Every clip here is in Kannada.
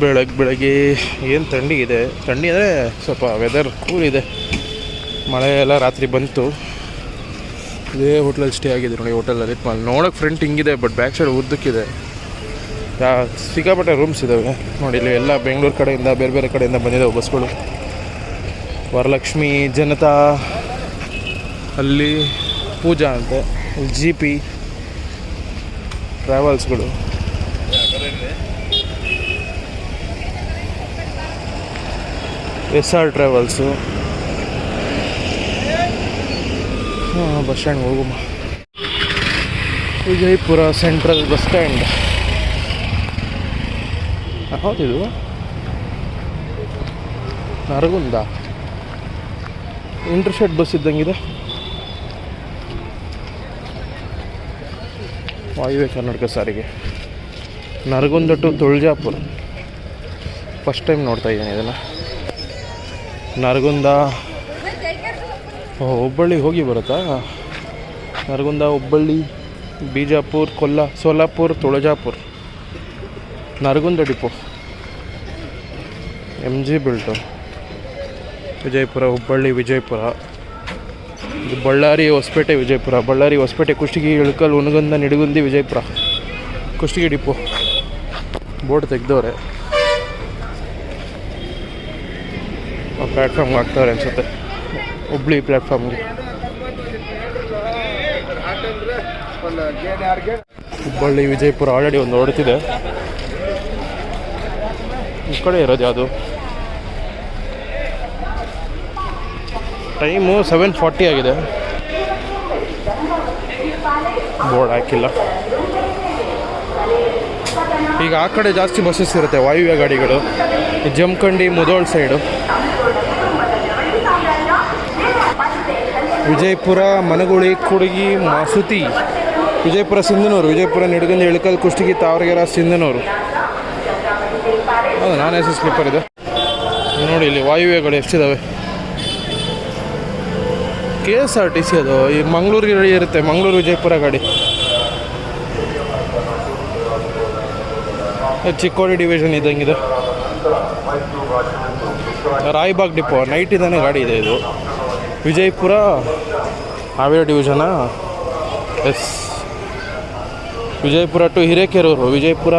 ಬೆಳಗ್ಗೆ ಏನು ಥಂಡಿ ಇದೆ, ಥಂಡಿ ಅಂದರೆ ಸ್ವಲ್ಪ ವೆದರ್ ಕೂಲ್ ಇದೆ. ಮಳೆ ಎಲ್ಲ ರಾತ್ರಿ ಬಂತು. ಇದೇ ಹೋಟ್ಲಲ್ಲಿ ಸ್ಟೇ ಆಗಿದೆ ನೋಡಿ. ಹೋಟೆಲಲ್ಲಿ ನೋಡೋಕೆ ಫ್ರಂಟ್ ಹಿಂಗಿದೆ, ಬಟ್ ಬ್ಯಾಕ್ ಸೈಡ್ ಉದ್ದಕ್ಕಿದೆ. ಸಿಕ್ಕಾಪಟ್ಟೆ ರೂಮ್ಸ್ ಇದ್ದಾವೆ ನೋಡಿ. ಇಲ್ಲಿ ಎಲ್ಲ ಬೆಂಗಳೂರು ಕಡೆಯಿಂದ ಬೇರೆ ಬೇರೆ ಕಡೆಯಿಂದ ಬಂದಿದ್ದಾವೆ ಬಸ್ಗಳು. ವರಲಕ್ಷ್ಮಿ, ಜನತಾ, ಅಲ್ಲಿ ಪೂಜಾ ಅಂತೆ, ಜಿ ಪಿ ಟ್ರಾವೆಲ್ಸ್ಗಳು, SR ಟ್ರಾವೆಲ್ಸು. ಬಸ್ ಸ್ಟ್ಯಾಂಡ್ ಹೋಗುಮ್ಮ. Vijayapura central bus stand. ಹೌದಿದು ನರಗುಂದ ಇಂಟರ್ಶೆಟ್ ಬಸ್ ಇದ್ದಂಗಿದೆ. Vayavya Karnataka Sarige Naragunda to Tuljapur. First time ನೋಡ್ತಾ ಇದ್ದೀನಿ ಇದನ್ನು. ನರಗುಂದ ಹುಬ್ಬಳ್ಳಿ ಹೋಗಿ ಬರುತ್ತಾ? Naragunda, Hubballi, Bijapur, Solapur, Tuljapur, Naragunda depot, MG built, Vijayapura, Hubballi, Vijayapura, Ballari, Hosapete, Vijayapura, Ballari, Hosapete, Kushtagi, Ilkal, Hungund, Nidagundi, Vijayapura, Kushtagi depot. Board ತೆಗೆದವ್ರೆ. ಪ್ಲ್ಯಾಟ್ಫಾರ್ಮ್ಗೆ ಹಾಕ್ತವ್ರೆ ಅನಿಸುತ್ತೆ, ಹುಬ್ಳಿ ಪ್ಲ್ಯಾಟ್ಫಾರ್ಮ್ಗೆ. ಹುಬ್ಬಳ್ಳಿ, ವಿಜಯಪುರ ಆಲ್ರೆಡಿ ಒಂದು ಹೊಡ್ತಿದೆ. ಈ ಕಡೆ ಇರೋದು ಯಾವುದು? ಟೈಮು 7:40 ಆಗಿದೆ. ಬೋರ್ಡ್ ಹಾಕಿಲ್ಲ. ಈಗ ಆ ಕಡೆ ಜಾಸ್ತಿ ಬಸ್ಸಸ್ ಇರುತ್ತೆ, ವಾಯುವ್ಯ ಗಾಡಿಗಳು. ಜಮಖಂಡಿ, ಮುಧೋಳ್ ಸೈಡು, ವಿಜಯಪುರ, ಮನಗುಳಿ, ಕೂಡಗಿ, ಮಾಸುತಿ, ವಿಜಯಪುರ, ಸಿಂಧನೂರು, ವಿಜಯಪುರ, ನಿಡಗುಂದಿ, ಇಳಕಲ್, ಕುಷ್ಟಗಿ, ತಾವರಗೆರೆ, ಸಿಂಧನೂರು. ಹೌದು, ನಾನ್ AC ಸ್ಲೀಪರ್ ಇದೆ ನೋಡಿ. ಇಲ್ಲಿ ವಾಯುವ್ಯಗಳು ಎಷ್ಟಿದ್ದಾವೆ. KSRTC ಅದು. ಈಗ ಮಂಗಳೂರಿಗೆ ಇರುತ್ತೆ, ಮಂಗಳೂರು ವಿಜಯಪುರ ಗಾಡಿ. ಚಿಕ್ಕೋಡಿ ಡಿವಿಷನ್ ಇದ್ದಂಗಿದೆ. ರಾಯಬಾಗ್ ಡಿಪೋ ನೈಟ್ ಇದ್ದಾನೆ ಗಾಡಿ ಇದೆ ಇದು. ವಿಜಯಪುರ ಹಾವೇರಿ ಡಿವಿಷನಾ? ಎಸ್. ವಿಜಯಪುರ ಟು ಹಿರೇಕೆರೂರು, ವಿಜಯಪುರ,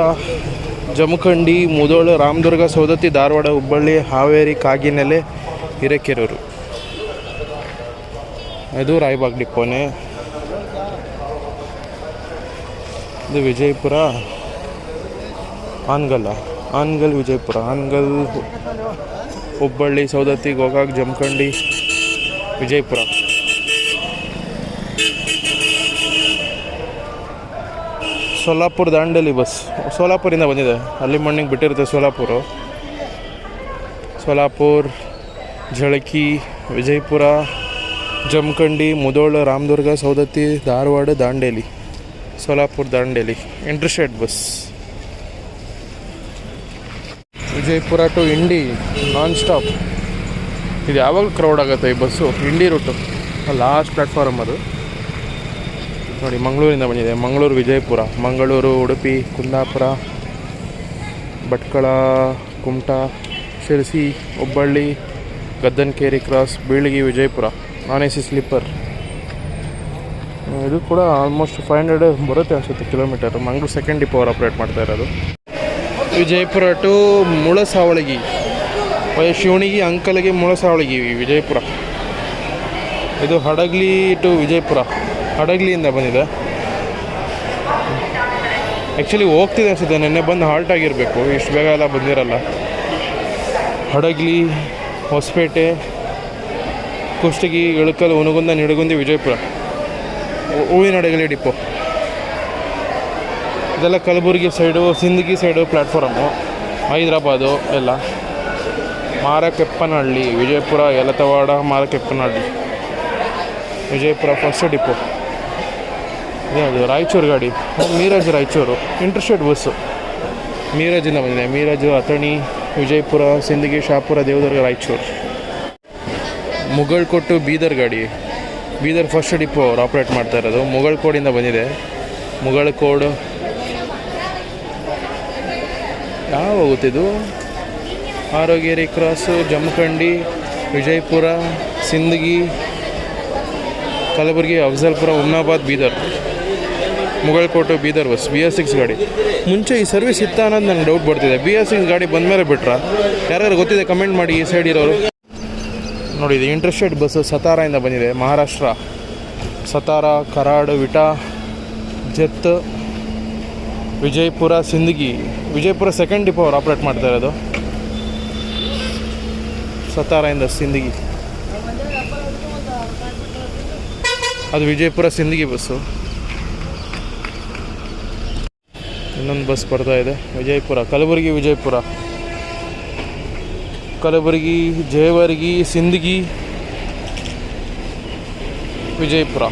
ಜಮಖಂಡಿ, ಮುಧೋಳ, ರಾಮದುರ್ಗ, ಸೌದತ್ತಿ, ಧಾರವಾಡ, ಹುಬ್ಬಳ್ಳಿ, ಹಾವೇರಿ, ಕಾಗಿನೆಲೆ, ಹಿರೇಕೆರೂರು. ಇದು ರಾಯಬಾಗ್ ಡಿಪೋನೆ. ಇದು ವಿಜಯಪುರ, ಆನ್ಗಲ್, ವಿಜಯಪುರ, ಆನ್ಗಲ್, ಹುಬ್ಬಳ್ಳಿ, ಸೌದತ್ತಿ, ಗೋಕಾಕ್, ಜಮಖಂಡಿ, ವಿಜಯಪುರ. ಸೋಲಾಪುರ, ದಾಂಡೇಲಿ ಬಸ್ ಸೋಲಾಪುರಿಂದ ಬಂದಿದೆ. ಅಲ್ಲಿ ಮಣ್ಣಿಗೆ ಬಿಟ್ಟಿರುತ್ತೆ Solapur, Jhalaki, Vijayapura, Jamkhandi, Mudhol, Ramdurg, Saundatti, Dharwad, Dandeli. Solapur, Dandeli interstate bus. Vijayapura to Indi non stop. ಇದು ಯಾವಾಗಲೂ ಕ್ರೌಡ್ ಆಗುತ್ತೆ ಈ ಬಸ್ಸು. ಇಂಡಿ ರೂಟು ಲಾಸ್ಟ್ ಪ್ಲ್ಯಾಟ್ಫಾರ್ಮ್ ಅದು ನೋಡಿ. ಮಂಗಳೂರಿಂದ ಬಂದಿದೆ. ಮಂಗಳೂರು, ವಿಜಯಪುರ, ಮಂಗಳೂರು, ಉಡುಪಿ, ಕುಂದಾಪುರ, ಭಟ್ಕಳ, ಕುಮಟಾ, ಶಿರಸಿ, ಹುಬ್ಬಳ್ಳಿ, ಗದ್ದನಕೇರಿ ಕ್ರಾಸ್, ಬೀಳಗಿ, ವಿಜಯಪುರ. ನಾನ್ AC ಸ್ಲೀಪರ್. ಇದು ಕೂಡ ಆಲ್ಮೋಸ್ಟ್ 500 ಬರುತ್ತೆ ಅನಿಸುತ್ತೆ ಕಿಲೋಮೀಟರ್. ಮಂಗಳೂರು ಸೆಕೆಂಡ್ ಡಿಪೋ ಅವರು ಆಪ್ರೇಟ್ ಮಾಡ್ತಾ ಇರೋದು. ವಿಜಯಪುರ ಟು ಮುಳಸಾವಳಗಿ, ಶಿವಣಿಗಿ, ಅಂಕಲಗಿ, ಮುಳಸಾವಳಗಿ, ವಿಜಯಪುರ. ಇದು ಹಡಗಲಿ ಟು ವಿಜಯಪುರ. ಹಡಗಲಿಯಿಂದ ಬಂದಿದೆ. ಆ್ಯಕ್ಚುಲಿ ಹೋಗ್ತಿದೆ ಅನಿಸುತ್ತೆ. ನೆನ್ನೆ ಬಂದು ಹಾಲ್ಟ್ ಆಗಿರಬೇಕು, ಇಷ್ಟು ಬೇಗ ಎಲ್ಲ ಬಂದಿರಲ್ಲ. ಹಡಗಲಿ, ಹೊಸಪೇಟೆ, ಕುಷ್ಟಗಿ, ಇಳಕಲ್, ಹುನಗುಂದ, ನಿಡಗುಂದಿ, ವಿಜಯಪುರ. ಹೂವಿನ ಹಡಗಲಿ ಡಿಪೋ. ಇದೆಲ್ಲ ಕಲಬುರಗಿ ಸೈಡು, ಸಿಂದಗಿ ಸೈಡು ಪ್ಲ್ಯಾಟ್ಫಾರಮ್ಮು. ಹೈದ್ರಾಬಾದು ಎಲ್ಲ. ಮಾರಕೆಪ್ಪನಹಳ್ಳಿ, ವಿಜಯಪುರ, ಯಲತವಾಡ, ಮಾರಕೆಪ್ಪನಹಳ್ಳಿ, ವಿಜಯಪುರ ಫಸ್ಟ್ ಡಿಪೋ. ಯಾವುದು? ರಾಯಚೂರು ಗಾಡಿ. Miraj, Raichur interstate bus. ಮೀರಾಜಿಂದ ಬಂದಿದೆ. ಮೀರಾಜು, ಅಥಣಿ, ವಿಜಯಪುರ, ಸಿಂದಗಿ, ಶಾಪುರ, ದೇವದುರ್ಗ, ರಾಯಚೂರು. ಮುಗಳ್ಕೋಟು, ಬೀದರ್ ಗಾಡಿ. ಬೀದರ್ ಫಸ್ಟ್ ಡಿಪೋ ಅವ್ರು ಆಪ್ರೇಟ್ ಮಾಡ್ತಾ ಇರೋದು. ಮುಗಳ್ಕೋಡಿಂದ ಬಂದಿದೆ. ಮುಗಳ್ಕೋಡು ಯಾವ ಹೋಗುತ್ತಿದ್ದು? ಆರೋಗ್ಯರಿ cross, Jamkhandi, Vijayapura, Sindagi, Kalaburagi, Afzalpur, Humnabad, Bidar, Mugalkhod, Bidar bus BS6 ಗಾಡಿ. ಮುಂಚೆ ಈ ಸರ್ವಿಸ್ ಇತ್ತ ಅನ್ನೋದು ನನಗೆ ಡೌಟ್ ಬರ್ತಿದೆ. BS6 ಗಾಡಿ ಬಂದಮೇಲೆ ಬಿಟ್ರಾ? ಯಾರ್ಯಾರು ಗೊತ್ತಿದೆ ಕಮೆಂಟ್ ಮಾಡಿ ಈ ಸೈಡ್ ಇರೋರು. ನೋಡಿ, ಇದು ಇಂಟರ್ಸ್ಟೇಟ್ ಬಸ್ಸು ಸತಾರಾಯಿಂದ ಬಂದಿದೆ. ಮಹಾರಾಷ್ಟ್ರ, ಸತಾರ, ಕರಾಡ್, ವಿಟಾ, ಜತ್, ವಿಜಯಪುರ, ಸಿಂದಗಿ. ವಿಜಯಪುರ ಸೆಕೆಂಡ್ ಡಿಪೋ ಅವ್ರು ಆಪ್ರೇಟ್ ಮಾಡ್ತಾ ಇರೋದು. ಸತಾರಾಯಿಂದ ಸಿಂದಗಿ, ಅದು ವಿಜಯಪುರ ಸಿಂದಗಿ ಬಸ್ಸು. ಇನ್ನೊಂದು ಬಸ್ ಬರ್ತಾ ಇದೆ ವಿಜಯಪುರ, ಕಲಬುರಗಿ, ವಿಜಯಪುರ, ಕಲಬುರಗಿ, ಜೇವರ್ಗಿ, ಸಿಂದಗಿ, ವಿಜಯಪುರ,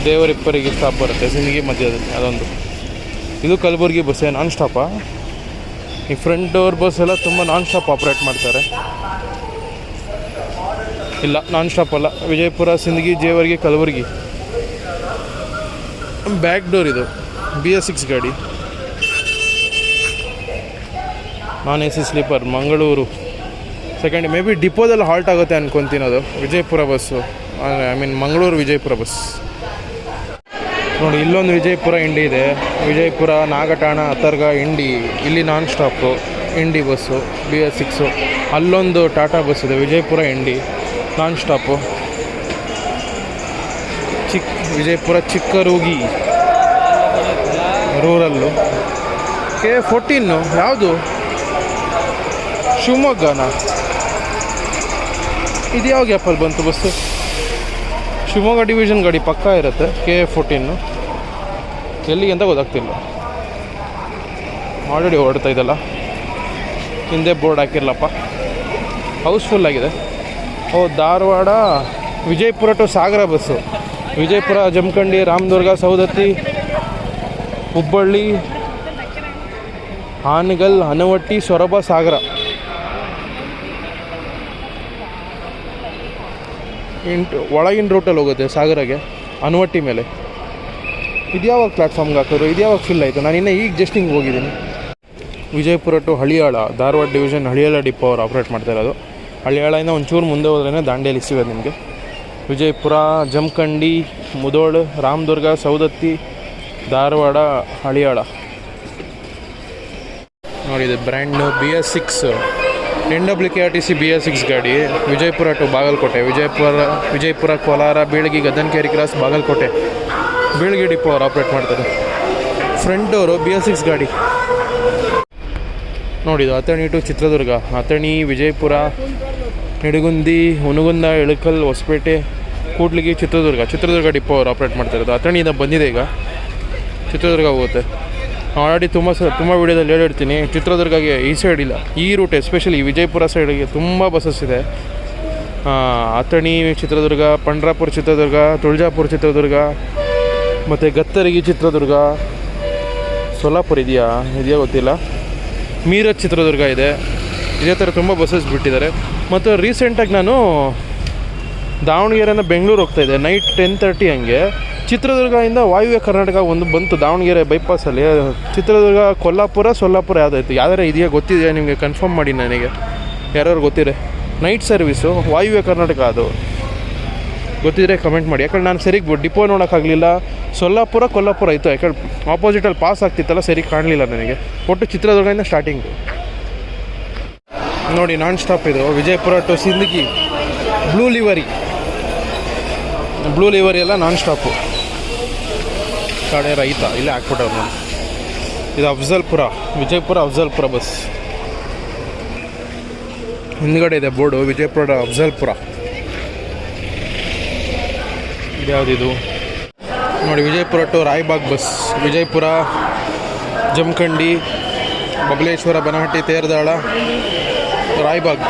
ದೇವರಿಪ್ಪರಿಗೆ ಸ್ಟಾಪ್ ಬರುತ್ತೆ ಸಿಂದಗಿ ಮಧ್ಯದಲ್ಲಿ. ಅದೊಂದು ಇದು ಕಲಬುರಗಿ ಬಸ್ಸೇ ನಾನ್ ಸ್ಟಾಪಾ? ಈ ಫ್ರಂಟ್ ಡೋರ್ ಬಸ್ ಎಲ್ಲ ತುಂಬ ನಾನ್ ಸ್ಟಾಪ್ ಆಪ್ರೇಟ್ ಮಾಡ್ತಾರೆ. ಇಲ್ಲ, ನಾನ್ ಸ್ಟಾಪ್ ಅಲ್ಲ. ವಿಜಯಪುರ, ಸಿಂದಗಿ, ಜೇವರ್ಗಿ, ಕಲಬುರಗಿ. ಬ್ಯಾಕ್ ಡೋರ್ ಇದು BS6 ಗಾಡಿ. Non AC sleeper, Mangaluru second. May be ಡಿಪೋದಲ್ಲಿ ಹಾಲ್ಟ್ ಆಗುತ್ತೆ ಅನ್ಕೊತೀನದು. Vijayapura bus, Mangaluru Vijayapura bus. ನೋಡಿ, ಇಲ್ಲೊಂದು ವಿಜಯಪುರ ಇಂಡಿ ಇದೆ. ವಿಜಯಪುರ, ನಾಗಠಾಣ, ಅತರ್ಗ, ಇಂಡಿ. ಇಲ್ಲಿ ನಾನ್ ಸ್ಟಾಪು ಇಂಡಿ ಬಸ್ಸು BS6. ಅಲ್ಲೊಂದು ಟಾಟಾ ಬಸ್ ಇದೆ, ವಿಜಯಪುರ ಇಂಡಿ, ನಾನ್ ಸ್ಟಾಪು. ವಿಜಯಪುರ ಚಿಕ್ಕರೂಗಿ ರೂರಲ್ಲು. K14 ಯಾವುದು? ಶಿವಮೊಗ್ಗನ? ಇದು ಯಾವ ಗ್ಯಾಪಲ್ಲಿ ಬಂತು ಬಸ್ಸು? ಶಿವಮೊಗ್ಗ ಡಿವಿಷನ್ ಗಾಡಿ ಪಕ್ಕ ಇರುತ್ತೆ. K14 ಎಲ್ಲಿಗೆ ಅಂತ ಗೊತ್ತಾಗ್ತಿಲ್ಲ. ಆಲ್ರೆಡಿ ಓಡ್ತಾ ಇದಲ್ಲ, ಹಿಂದೆ ಬೋರ್ಡ್ ಹಾಕಿರಲಪ್ಪ. ಹೌಸ್ಫುಲ್ ಆಗಿದೆ. Dharwad, Vijayapura to Sagar bus. ವಿಜಯಪುರ, ಜಮಖಂಡಿ, ರಾಮದುರ್ಗ, ಸೌದತ್ತಿ, ಹುಬ್ಬಳ್ಳಿ, ಹಾನಗಲ್, ಹನವಟ್ಟಿ, ಸೊರಬ, ಸಾಗರ. ಒಳಗಿನ ರೂಟಲ್ಲಿ ಹೋಗುತ್ತೆ ಸಾಗರಗೆ, ಹನವಟ್ಟಿ ಮೇಲೆ. ಇದು ಯಾವಾಗ ಪ್ಲ್ಯಾಟ್ಫಾರ್ಮ್ಗೆ ಹಾಕಿದ್ರು? ಇದು ಯಾವಾಗ ಫಿಲ್ ಆಯಿತು? ನಾನು ಇನ್ನೂ ಈಗ ಜಸ್ಟ್ ಹಿಂಗೆ ಹೋಗಿದ್ದೀನಿ. Vijayapura to Haliyal, Dharwad division Haliyal depot ಅವ್ರು ಆಪ್ರೇಟ್ ಮಾಡ್ತಾ ಇರೋದು. ಹಳಿಯಾಳಿಂದ ಒಂಚೂರು ಮುಂದೆ ಹೋದ್ರೇ ದಾಂಡೇಲಿ ಸಿಗೋದು ನಿಮಗೆ. ವಿಜಯಪುರ, ಜಮಖಂಡಿ, ಮುಧೋಳ್, ರಾಮದುರ್ಗ, ಸೌದತ್ತಿ, ಧಾರವಾಡ, ಹಳಿಯಾಳ. ನೋಡಿ, ಇದು brand new BS6 NWKRTC BS6 ಗಾಡಿ. Vijayapura to Bagalkot, Vijayapura, Kolar, Bilagi, Gaddanakeri cross, Bagalkot, Bilagi depot ಅವ್ರು ಆಪ್ರೇಟ್ ಮಾಡ್ತಾರೆ. ಫ್ರಂಟ್ ಡೋರು BS6 ಗಾಡಿ. ನೋಡಿ, ಇದು ಅಥಣಿ ಟು ಚಿತ್ರದುರ್ಗ, ಅಥಣಿ, ವಿಜಯಪುರ, ನಿಡಗುಂದಿ, ಹುನಗುಂದ, ಇಳಕಲ್, ಹೊಸಪೇಟೆ, ಕೂಡ್ಲಿಗಿ, ಚಿತ್ರದುರ್ಗ ಡಿಪೋ ಅವ್ರು ಆಪ್ರೇಟ್ ಮಾಡ್ತಾ ಇರೋದು. ಅಥಣಿಯಿಂದ ಬಂದಿದೆ, ಈಗ ಚಿತ್ರದುರ್ಗ ಹೋಗುತ್ತೆ. ಆಲ್ರೆಡಿ ತುಂಬ ವೀಡಿಯೋದಲ್ಲಿ ಹೇಳಿರ್ತೀನಿ, ಚಿತ್ರದುರ್ಗಗೆ ಈ ಸೈಡ್ ಇಲ್ಲ, ಈ ರೂಟ್ ಎಸ್ಪೆಷಲಿ ವಿಜಯಪುರ ಸೈಡಿಗೆ ತುಂಬ ಬಸ್ಸಸ್ ಇದೆ. ಅಥಣಿ ಚಿತ್ರದುರ್ಗ, ಪಂಡ್ರಾಪುರ ಚಿತ್ರದುರ್ಗ, ತುಳಜಾಪುರ ಚಿತ್ರದುರ್ಗ, ಮತ್ತು ಗತ್ತರಗಿ ಚಿತ್ರದುರ್ಗ, ಸೊಲ್ಲಾಪುರ ಇದೆಯಾ ಗೊತ್ತಿಲ್ಲ, ಮೀರಜ್ ಚಿತ್ರದುರ್ಗ ಇದೆ. ಇದೇ ಥರ ತುಂಬ ಬಸ್ಸಸ್ ಬಿಟ್ಟಿದ್ದಾರೆ. ಮತ್ತು ರೀಸೆಂಟಾಗಿ ನಾನು ದಾವಣಗೆರೆಯಿಂದ ಬೆಂಗಳೂರು ಹೋಗ್ತಾಯಿದ್ದೆ, ನೈಟ್ 10:30 ಹಂಗೆ. ಚಿತ್ರದುರ್ಗದಿಂದ ವಾಯುವ್ಯ ಕರ್ನಾಟಕ ಒಂದು ಬಂತು, ದಾವಣಗೆರೆ ಬೈಪಾಸಲ್ಲಿ. ಚಿತ್ರದುರ್ಗ, ಸೊಲ್ಲಾಪುರ ಯಾವ್ದಾರ ಇದೆಯಾ ಗೊತ್ತಿದೆಯಾ ನಿಮಗೆ? ಕನ್ಫರ್ಮ್ ಮಾಡಿ ನನಗೆ, ಯಾರ್ಯಾರು ಗೊತ್ತಿದೆ. ನೈಟ್ ಸರ್ವಿಸು, ವಾಯುವ್ಯ ಕರ್ನಾಟಕ. ಅದು ಗೊತ್ತಿದ್ರೆ ಕಮೆಂಟ್ ಮಾಡಿ. ಯಾಕಂದ್ರೆ ನಾನು ಸರಿಗೆ ಡಿಪೋ ನೋಡೋಕ್ಕಾಗಲಿಲ್ಲ. ಕೊಲ್ಲಾಪುರ ಇತ್ತು, ಯಾಕಂದ್ರೆ ಆಪೋಸಿಟಲ್ಲಿ ಪಾಸ್ ಆಗ್ತಿತ್ತಲ್ಲ, ಸರಿ ಕಾಣಲಿಲ್ಲ ನನಗೆ. ಒಟ್ಟು ಚಿತ್ರದುರ್ಗದಿಂದ ಸ್ಟಾರ್ಟಿಂಗು. ನೋಡಿ, ನಾನ್ ಸ್ಟಾಪ್ ಇದು. Vijayapura to Sindagi, blue livery ಎಲ್ಲ ನಾನ್ ಸ್ಟಾಪು. ಕಡೆ ರೈತ ಇಲ್ಲೇ ಹಾಕ್ಬಿಟ್ಟವ್ರು ನಾನು. ಇದು ಅಫಜಲ್ಪುರ, ವಿಜಯಪುರ ಅಫಜಲ್ಪುರ ಬಸ್. ಹಿಂದ್ಗಡೆ ಇದೆ ಬೋರ್ಡು, ವಿಜಯಪುರ ಅಫಜಲ್ಪುರ. ಇದ್ಯಾವುದಿದು ನೋಡಿ, ವಿಜಯಪುರ ಟು ರಾಯಬಾಗ್ ಬಸ್. ವಿಜಯಪುರ, ಜಮಖಂಡಿ, ಬಬಲೇಶ್ವರ, ಬನಹಟ್ಟಿ, ತೇರದಾಳ, ರಾಯಬಾಗ್.